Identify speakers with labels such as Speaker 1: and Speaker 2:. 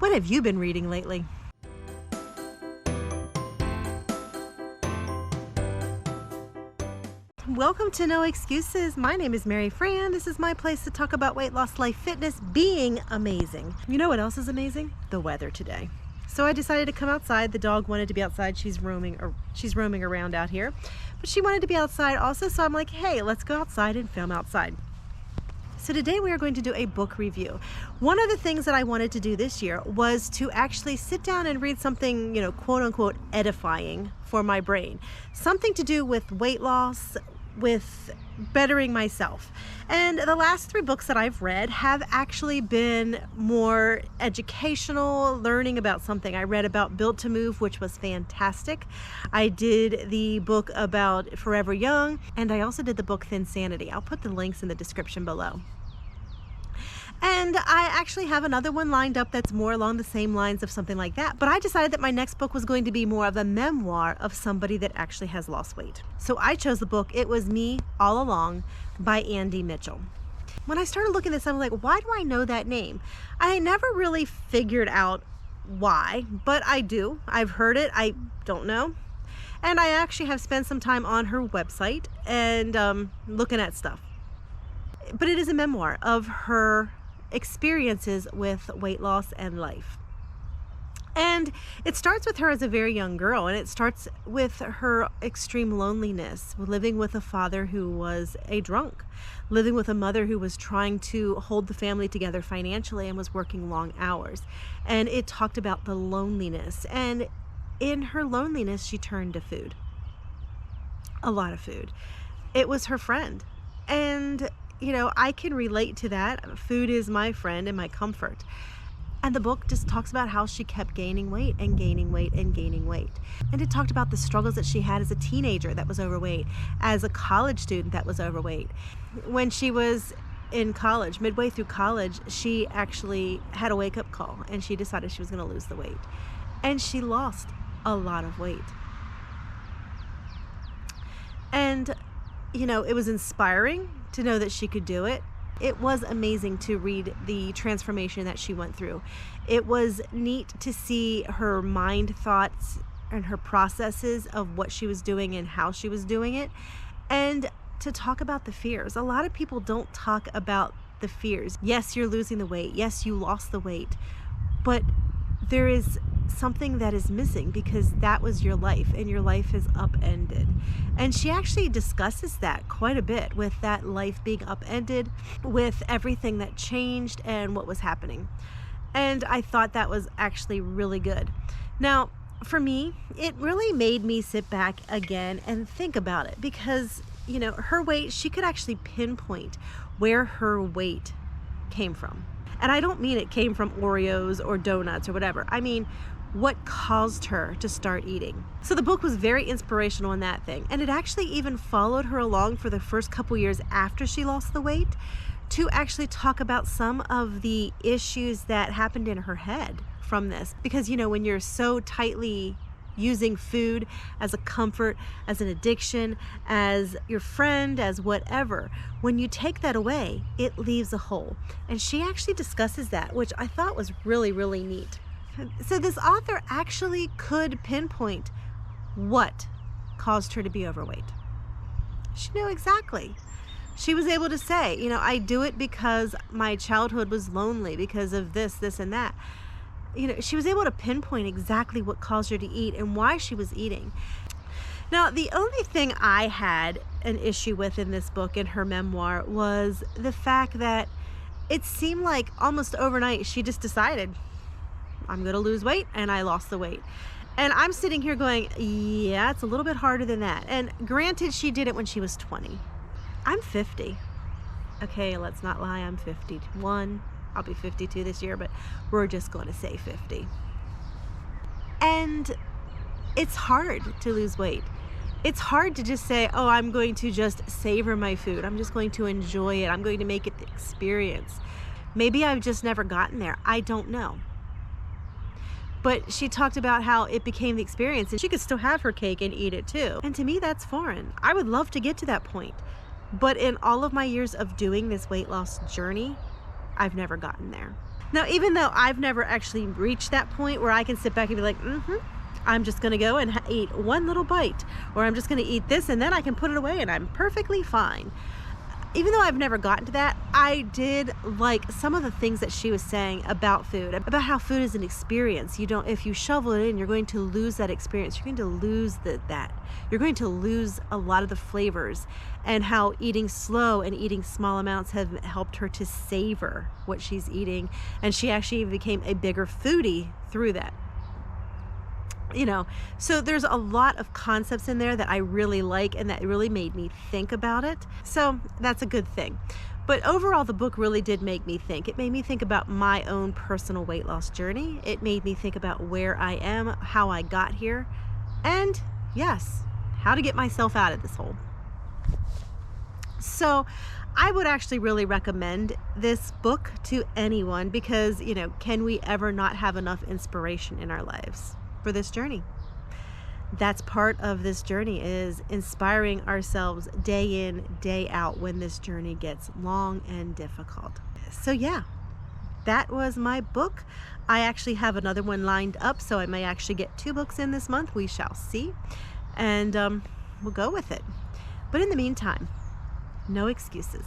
Speaker 1: What have you been reading lately? Welcome to No Excuses. My name is Mary Fran. This is my place to talk about weight loss, life, fitness, being amazing. You know what else is amazing? The weather today. So I decided to come outside. The dog wanted to be outside. She's roaming around out here, but she wanted to be outside also. So I'm like, hey, let's go outside and film outside. So today we are going to do a book review. One of the things that I wanted to do this year was to actually sit down and read something, quote unquote, edifying for my brain. Something to do with weight loss, with bettering myself. And the last 3 books that I've read have actually been more educational, learning about something. I read about Built to Move, which was fantastic. I did the book about Forever Young, and I also did the book Thinsanity. I'll put the links in the description below. And I actually have another one lined up that's more along the same lines of something like that. But I decided that my next book was going to be more of a memoir of somebody that actually has lost weight. So I chose the book, It Was Me All Along by Andie Mitchell. When I started looking at this, I was like, why do I know that name? I never really figured out why, but I do. I've heard it. I don't know. And I actually have spent some time on her website and looking at stuff. But it is a memoir of her experiences with weight loss and life. And it starts with her as a very young girl, and it starts with her extreme loneliness, living with a father who was a drunk, living with a mother who was trying to hold the family together financially and was working long hours. And it talked about the loneliness. And in her loneliness, she turned to food. A lot of food. It was her friend. And I can relate to that. Food is my friend and my comfort. And the book just talks about how she kept gaining weight and gaining weight and gaining weight. And it talked about the struggles that she had as a teenager that was overweight, as a college student that was overweight. When she was in college, midway through college, she actually had a wake-up call and she decided she was going to lose the weight. And she lost a lot of weight. And it was inspiring to know that she could do it. It was amazing to read the transformation that she went through. It was neat to see her mind thoughts and her processes of what she was doing and how she was doing it, and to talk about the fears. A lot of people don't talk about the fears. Yes, you're losing the weight. Yes, you lost the weight, but there is something that is missing because that was your life and your life is upended. And she actually discusses that quite a bit, with that life being upended, with everything that changed and what was happening. And I thought that was actually really good. Now, for me, it really made me sit back again and think about it because, her weight, she could actually pinpoint where her weight came from. And I don't mean it came from Oreos or donuts or whatever. I mean, what caused her to start eating. So the book was very inspirational in that thing. And it actually even followed her along for the first couple years after she lost the weight to actually talk about some of the issues that happened in her head from this. Because, when you're so tightly using food as a comfort, as an addiction, as your friend, as whatever, when you take that away, it leaves a hole. And she actually discusses that, which I thought was really, really neat. So this author actually could pinpoint what caused her to be overweight. She knew exactly. She was able to say, I do it because my childhood was lonely because of this, and that. She was able to pinpoint exactly what caused her to eat and why she was eating. Now, the only thing I had an issue with in this book, in her memoir, was the fact that it seemed like almost overnight she just decided, I'm going to lose weight, and I lost the weight. And I'm sitting here going, yeah, it's a little bit harder than that. And granted, she did it when she was 20. I'm 50. Okay, let's not lie, I'm 51. I'll be 52 this year, but we're just going to say 50. And it's hard to lose weight. It's hard to just say, oh, I'm going to just savor my food. I'm just going to enjoy it. I'm going to make it the experience. Maybe I've just never gotten there. I don't know. But she talked about how it became the experience and she could still have her cake and eat it too. And to me, that's foreign. I would love to get to that point. But in all of my years of doing this weight loss journey, I've never gotten there. Now, even though I've never actually reached that point where I can sit back and be like, I'm just gonna go and eat one little bite, or I'm just gonna eat this and then I can put it away and I'm perfectly fine. Even though I've never gotten to that, I did like some of the things that she was saying about food, about how food is an experience. If you shovel it in, you're going to lose that experience. You're going to lose that. You're going to lose a lot of the flavors, and how eating slow and eating small amounts have helped her to savor what she's eating. And she actually became a bigger foodie through that. So there's a lot of concepts in there that I really like and that really made me think about it. So that's a good thing. But overall, the book really did make me think. It made me think about my own personal weight loss journey. It made me think about where I am, how I got here, and yes, how to get myself out of this hole. So I would actually really recommend this book to anyone because, can we ever not have enough inspiration in our lives for this journey? That's part of this journey, is inspiring ourselves day in, day out when this journey gets long and difficult. So yeah, that was my book. I actually have another one lined up, so I may actually get 2 books in this month. We shall see. And we'll go with it. But in the meantime, no excuses.